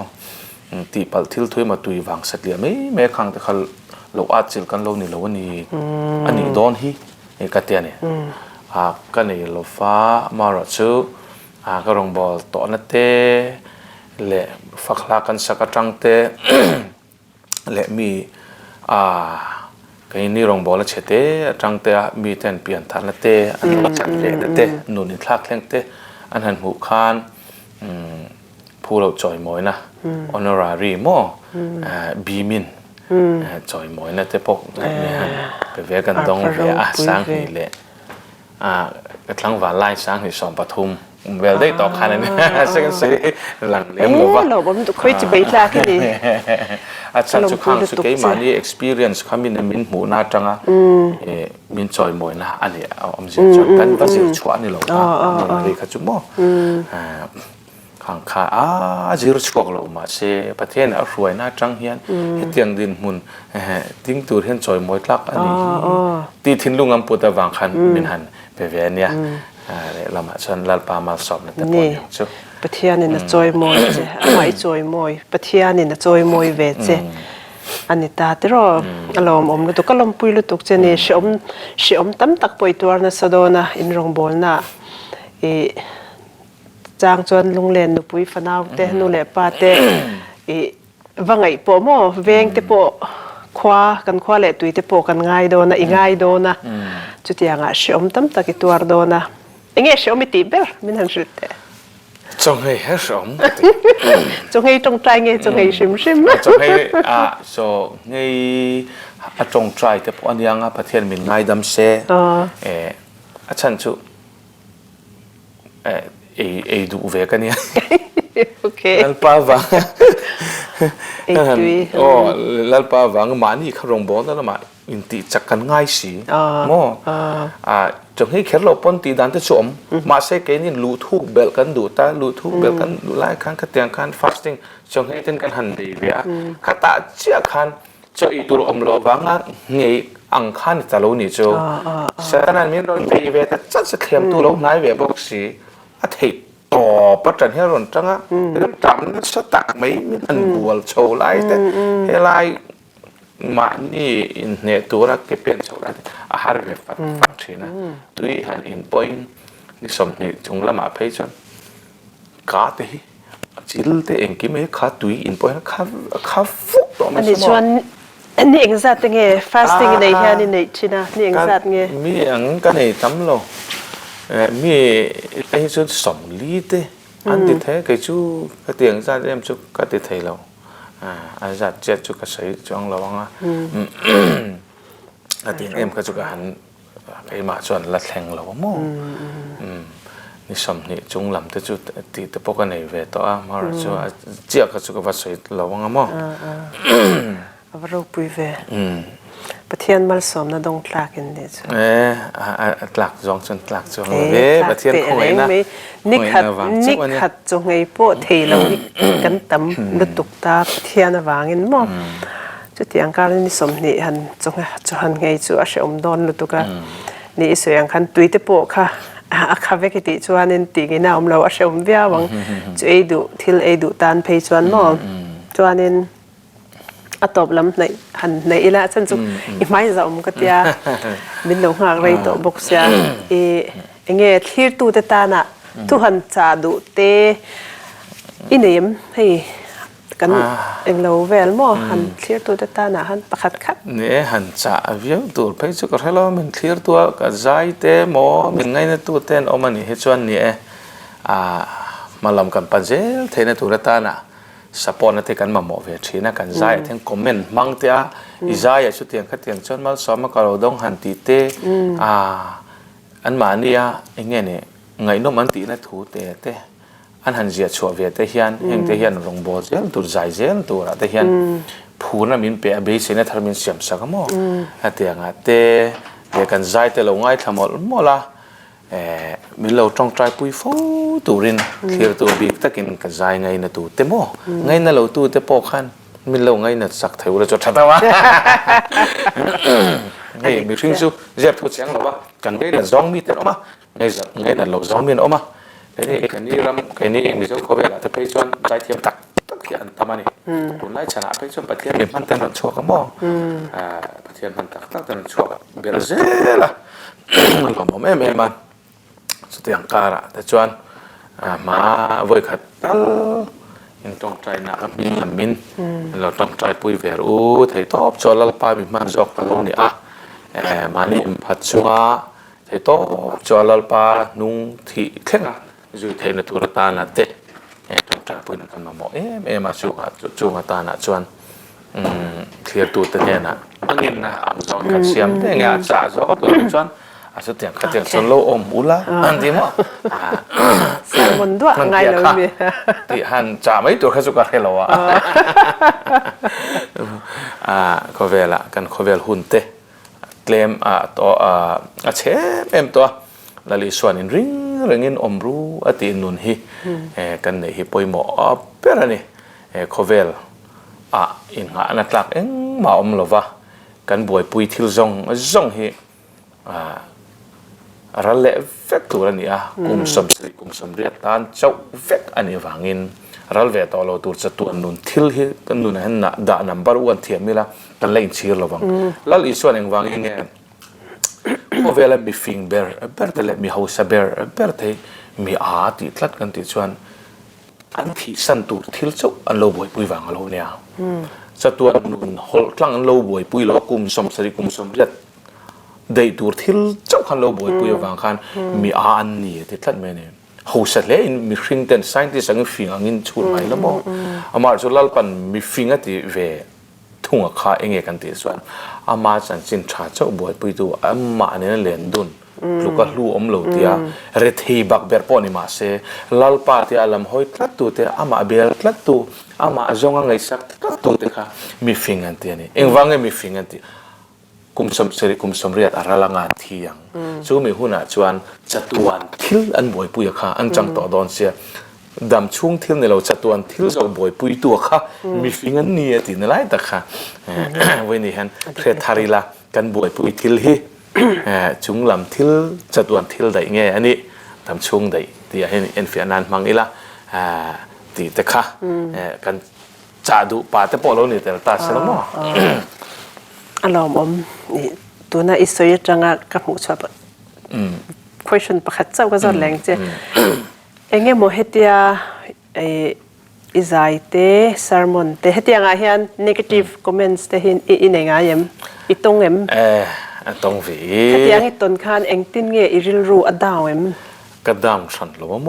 ตีปัลทิลถอยมาตุยวางสักเดียไม่ข้างแต่เขาเราอาจจะกันเรานี่เราวันนี้อันนี้โดนฮีกัดเตียนี่กันนี่เราฟ้ามาราชูก็รองบอลตัวนั่นเตะเละฝักลากันสักจังเตะเละมีกันนี่รองบอลเฉเตะจังเตะมีเต็นเปลี่ยนทานนั่นเตะอันนี้จัดเละเตะนู่นนี่ทักเล่งเตะอันหันหูคานผู้เราจอยมอยนะ honorary โมบีมินจอยมอยนะแต่พวกนี่ฮะไปเวกันต้องเวสร้างนี่แหละกระทั่งว่าไล่สร้างที่สองปทุมเวลได้ต่อคันนี่ซึ่งสิหลังเลี้ยงหรือว่าเราไม่ต้องคุยจะไปลาแค่นี้อาจารย์สุขังสุกี้มานี่ experience เขามีมินหูน่าจังมินจอยมอยนะอันนี้เอาอมสิจอยกันว่าสิชวนนี่เรานี่ขจุมข้างข้าจิรุชกเรามาเชประเทศน่ะรวยน่าจังเฮียนเตียงดินมุนทิ้งตัวเห็นจอยมวยลักอันนี้ตีทิ้งลุงอัมพุตะวางคันมินหันไปเวียนเนี่ยเรามาชนลาปามาสอบนั่นแต่ปนชุประเทศนี่น่ะจอยมวยเจไม่จอยมวยประเทศนี่น่ะจอยมวยเวเจอันนี้ตาที่เราลมลุตุก็ลมปุยลุตุเจนี่ชิอมตั้มตักปอยตัวน่ะสะดอนะอินรองบอลน่ะจางจวนลุงเล่นนุปุยฟนาวเตนุเล่ปาเตว่าไงปอมอเวงเตปอคว้ากันคว้าเล่ตุยเตปอกันง่ายโดนะอีง่ายโดนะจุดอย่างอ่ะชิอมตั้มตะกิตัวโดนะเอ็งชิอมไม่ตีเบลมินหันสุดเตจงให้ฮะสมจงให้จงใจไงจงให้ชิมจงให้จงให้จงใจแต่พออันยังประเทศมินง่ายดำเสอาจารย์จุดูเวกันเนี่ยโอเคลัลปาวังลัลปาวังมานี่ขรงบอลแล้วมาอินติจักกันง่ายสิโมจงให้แค่เราปนตีดันที่ชมมาเสกนี่ลูทุกเบลกันดูตาลูทุกเบลกันดูไล่ขันขัดเตียงขันฟาสติ้งจงให้เต้นกันหันดีเวียขัดตาเจียขันจะอีตัวอมโลวังอ่ะเงยอังขันตะลุนี่โจฉะนั้นมีเราดีเวียแต่จัดสเขียมตัวเราไหนเวียบอกสิอาทิตย์ต่อประจันให้รอนจังอ่ะจำสตักไม่อันบัวโชว์ไล่แต่ให้ไล่มานี่เนี่ยตัวรักเก็บเป็นโชว์ไล่อาหารแบบฟังทีนะตุยหันอินปอยนี่สมนี่จงละมาเพย์จนกาเตะจิลเตะเองกี่เมื่อขาตุยอินปอยขาฟุกต่อมาสมองอันนี้เองสัตว์ไง fasting ในเฮียนี่ในชินะนี่เองสัตว์ไงมีอย่างกันในตั้มโลมีไอ้ชุดสมลีเตอันที่แท้ก็ชูก็เตียงซาเดมชุกก็ติดไทยเราอาจจะเจ็ดชุกก็ใส่จังเราว่าก็เตียงเอ็มก็ชุกหันไอ้มาส่วนละแทงเราว่าโม่นี่สมนี่จงลำแต่ชุดตีแต่พวกกันในเวทตัวมาเราชัวเจียก็ชุกว่าใส่เราว่าโม่ วเราปุยเวประเทศมัลสมนะดงตลากินเดชตลากจงจนตลากจงเว้ประเทศคงไงนะนิขัดจงไงโปเทเรานิกันตำดุตุกตาประเทศวางินมั้งจุดที่อังการนี่สมนี่หันจงหันไงจู่อาเชอมดอนลุตุกะนี่สวยอังคันตุยเตโปค่ะข้าเวกิติจวนนินติกินาเราอาเชอมเวียวังจู่เอดูทิลเอดูตานเพย์จวนมั้งจวนนินอัตบลำในหันในอีละฉันจุอีไม้จะอมก็เตียบินลงหากไรตัวบกเสียเงี้ยที่ตูเตตานะทุหันจ่าดูเตอินเอ็มให้กันเราเวลมั่วหันที่ตูเตตานะหันประคัดคัดเนี่ยหันจ่าวิวตัวไปจุกให้เรามันที่ตัวกับใจเตหมอมันไงนะตัวเต้นออกมานี่เหตุชวนเนี่ยมาลำกันปัจเจลเทนตัวเตตานะสปอนที่กันมาหมอเวทีนะกันใจทั้งคอมเมนต์มังเตียอีใจชุดเตียงขัดเตียงจนมาสอมมาเราดงหันตีเตอันมาเนี่ยเงี้ยเนี่ยไงน้องมันตีนะถูเตอันหันเสียชัวเวทเฮียนเฮงเฮียนลงบอเซลตัวใจเซลตัวระเฮียนพูน่ะมินเปะเบสเนี่ยทำมินเสียมสักมั้งเตียงเตกันใจเตลงไงทำหมดละมีเราต้องใจปุยฟูตูรินเที่ยวตัวบีกตะกินกันใจไงนะตูเตโมไงนะเราตูเตโปขันมีเราไงนะสักเท่าไรจดทัดวะไงมีฟิงซูเจ็บทุกเสียงหรอวะกันไงนะจ้องมีเตออกมาไงนะเราจ้องมีออกมากันนี่รำกันนี่มีเจ้าขบเวลาแต่ไปชวนใจเทียมตักที่อันตามานี่คนไล่ชนะไปชวนประเทศมีมันแต่มันชัวกันมั้งประเทศมันตักแต่มันชัวเบลเซล่ะมันก็บอกแม่มันสุดที่อังการะแต่ชวนมาเวขัดตัลยังต้องใจหนักมินเราต้องใจปุยเวรูไทยตอบชวนละป้ามีมันจอกตลงนี่มานี่พัดชัวไทยตอบชวนละป้านุ่งที่เข่งจู่เทนตัวตาหน้าเตะต้องใจปุยนักมาหมอมาชูมาตาหน้าชวนเคลียร์ตัวเตะนะอันนี้นะจองขัดเสียมแต่งานจ่าจอตัวชวนสุดที่ขัดเสียงชนโลอมอุล่าอันที่มั้งเสียมันด้วยไงเลยที่หันจ่าไม่ตัวข้าสุกาเฮลวะขเวลกันขเวลหุ่นเตะเกลมตัวเชฟตัวลลิส่วนอินริงเรื่องอินอมรู้อตินุนฮีกันเนี่ยฮีปอยหมอเปร่านี่ขเวลอินหานักลักมาอมลวะกันบวยปุยทิลจงฮีรัลเล่เฟกตัวนี้กุมสมเรียตันเจ้าเฟกอันนี้วางินรัลเวตอเราตัวจะตัวนุนทิลฮีกันนุนเห็นน่ะด่านัมเบอร์วันเทียมนี่ละกันเล่นชีร์ระวังแล้วอีส่วนเองวางินเนี่ยพอเวลามีฟิงเบอร์แต่ละมีเฮาส์เบอร์แต่มีติดลัดกันติดส่วนอันที่สันตัวทิลเจ้าอันโลบวยปุยวางเราเนี่ยจะตัวนุนฮอลคลั่งอันโลบวยปุยเรากุมสมเรียได้ตัวที่เจ้าขันโลบอยปุยวางขันมีอันนี้ที่ทัดเมเนี่ยหูเสร็จแล้วมีฟิงเต็นไซน์ที่สังฟิงอันนี้ชุดไหนแล้วมั้งอามาจุดลัลปันมีฟิงที่เวทุ่งข้าเองกันที่ส่วนอามาจันจินชาเจ้าบอยปุยตัวอามาเนี่ยเล่นดุนลูกก็ลูอมโลที่อะเรทีบักเบอร์ปอนิมาเซลัลปาที่อาลัมหอยทัดตัวที่อามาเบลทัดตัวอามาจงอังไงสักทัดตัวที่ค่ะมีฟิงอันที่นี่เองวางไงมีฟิงอันที่กุมสมเรียดอาราลังานที่ยังจู่มีหุ่นชวนจัตุวันทิลอันบวยปุยค่ะอันจังต่อดอนเสียดำช่วงทิลในเราจัตุวันทิลจะบวยปุยตัวค่ะมีฟิงันนี่ตินอะไรแต่ค่ะเว้ยนี่ฮันเพรทาริลากันบวยปุยทิลฮีจุงลำทิลจัตุวันทิลได้ไงอันนี้ดำช่วงได้ที่เห็นเอ็นฟิอันนั้นมังอีละตีแต่ค่ะกันจ่าดูป่าแต่พอเราเนี่ยแต่ตาสลมอารมณ์นี่ตัวน่าอิสระจังกับหมู่ชาวบ้านquestion ประคัตเจ้าก็จะแรงเจ้เองโมเฮติยาอิใจเตซาร์มอนเตเฮติยาไงฮัน negative comments เตหินอินเองไงยังอิตรงเอ็มตรงวีเฮติยาให้ต้นคานเองตินเงยอิริลรูอัดดาวเอ็มกระดามฉันหรือว่าโม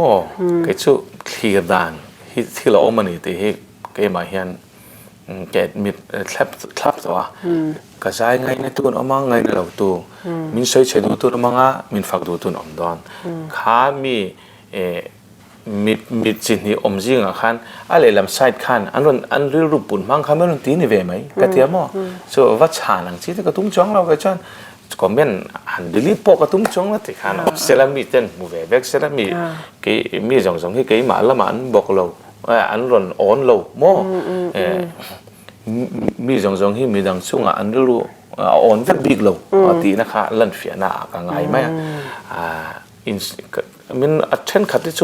ก็ชูเคลียร์ดานที่เราเอามานี่ที่ให้เกี่ยมาเฮียนแกมิดคลับตัวกระจายไงในตัวอมังไงในเราตัวมินใช้ดูตัวอมังมินฝักดูตัวอมดอนข้ามี มีจิตนี่อมจิงอ่ะคันอะไรลำไส้คันอันริรูปปุ่นมังคันไม่รู้ตีนี่เวไหมกะเทียมอ่ะส่วนว่าชาหนังจีก็ตุ้งจ้องเราก็จันก็เหมือนหันดิลิปก็ตุ้งจ้องแล้วที่คันเซรามิเต้นมูเวเบ็กเซรามิกี่มีสองที่กี่มาละมันบอกเราอันร้อนอ่อนเราโม่มีสองที่มีดังช่วงอันรู้อ่อนเว็บบิ๊กเราตีนะคะลันเฟียนากังไงไหมอินมินอัดเช่นขัดที่โช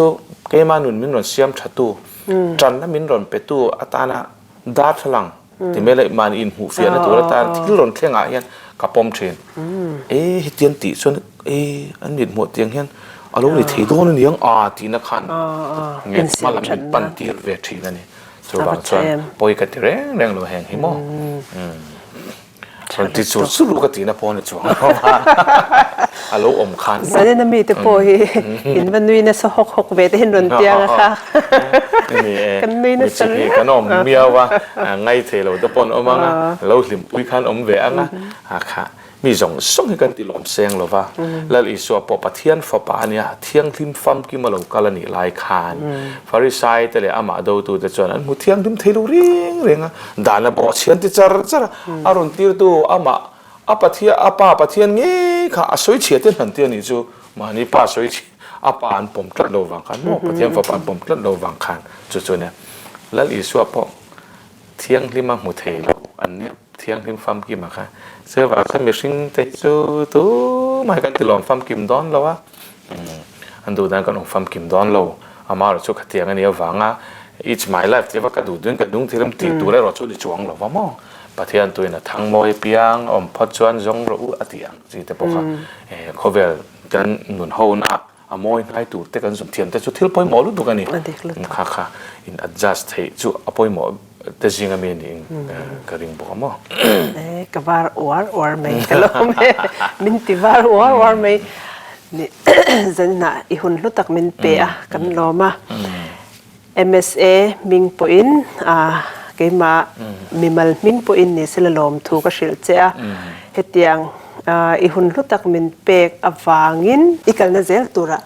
เกมานุนมินรอนเสียมชัดตูจันนั้นมินรอนเปตูอัตานะดาร์ทลังที่เมื่อไรมันอินหูเฟียนะตัวละตาที่รอนเครื่องอะไรยันกับปอมเทรนเตียนติส่วนอันนี้หมดเตียงยันอารมณ์นี่ที่โดนนี่ยังตีนักขันเงี้ยมาลำปันตีเวทีนั่นนี่ส่วนบางส่วนปอยกันที่แรงเราแหงหิมะส่วนที่สุดสู้กันที่น่ะพอเนี่ยช่วงอารมณ์อมขันสันนิษฐานมีแต่ปอยเห็นวันนี้นะสหกเวทเห็นรอนเตียงอะค่ะกันนี่นะสันนิษฐานกันอมเมียวว่าไงเทเราตะปนอมมั้งเราหลิมวิคันอมเวงนะค่ะมีส่งให้กันติลมเสียงหรอวะแล้วอีส่วนปปะเทียนฝปาเนี่ยเที่ยงทิมฟัมกิมาลงกาลนี่ลายคานฟาริไซแต่เลยอามาดูตัวแต่จวนนั้นมุเที่ยงทิมเทลูเร่งด่านละบอกเชียนที่จระอารมณ์ตีตัวอามาอาปะเทียอาปาปะเทียนงี้ค่ะสวยเฉียดที่หันเทียนนี่จูมานี่ป้าสวยอาปานผมกระโดดวังคันปะเทียนฝปานผมกระโดดวังคันจุดเนี่ยแล้วอีส่วนปเที่ยงที่มามุเทลอันนี้เที่ยงที่ฟัมกิมาค่ะเสื้อว่าขันมีสิ่งแต่จูตัวมากันติลอมฟัมกิมดอนแล้ววะอันดูดันกันองฟัมกิมดอนเราอามาเราชุกเที่ยงอันนี้วังอ่ะ each my life ที่ว่ากระดูกดึงกระดุงที่เริ่มตีตัวแล้วเราชุดดิจวงเราว่ามั่งปะเทียนตัวน่ะทั้งมวยเปียงอมพัดชวนจงเราอติยังจีแต่พวกเขาเวลกันหนุนโฮน่ะอมวยให้ตัวแต่กันสมเทียนแต่ชุดที่เราปล่อยหมอรู้ตัวกันนี่ค่ะ in adjust ให้ชุดปล่อยหมอแต่จริงๆมีนี่กระดิ่งบอกมั้งกบาร์วาร์ไม่กะลมมินติวาร์วาร์ไม่นี่จันน่ะอีหุ่นลุตักมินเปะกันลมอ่ะ MSA มิงปอินเกมามิมัลมิงปอินนี่สิลลมถูกกสิลเจ้าเฮตียงอีหุ่นลุตักมินเปะอวางินอีกัลน่ะเซลตัวระ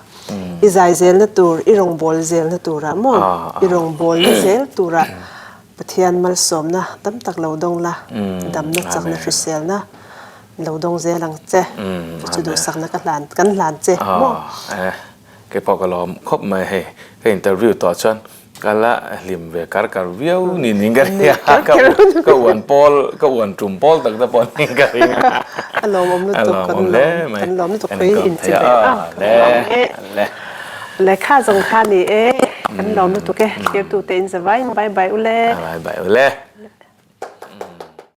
อีใจเซลน่ะตัวอีรงบอลเซลน่ะตัวระมั้งอีรงบอลน่ะเซลตัวระปะเทียนมัลสมนะตั้มตักเหลาดงละดำนักจักนักฟิเซลนะเหลาดงเจลังเจจะดูสักนักกันหลานเจโม่แกพอกระลอมคบมาให้ก็อินเตอร์วิวต่อชนกันละลิมเวการวิวนี่นิงกันเนี่ยก็อวนปอลก็อวนจุ่มปอลตั้งแต่ปอนนิงกันอารมณ์มันตกกันล้มตกไปอินเจและค่าสงค่านี่กันล้มตกแกเก็บตัวเต็นสบายอุเล่บายอุเล่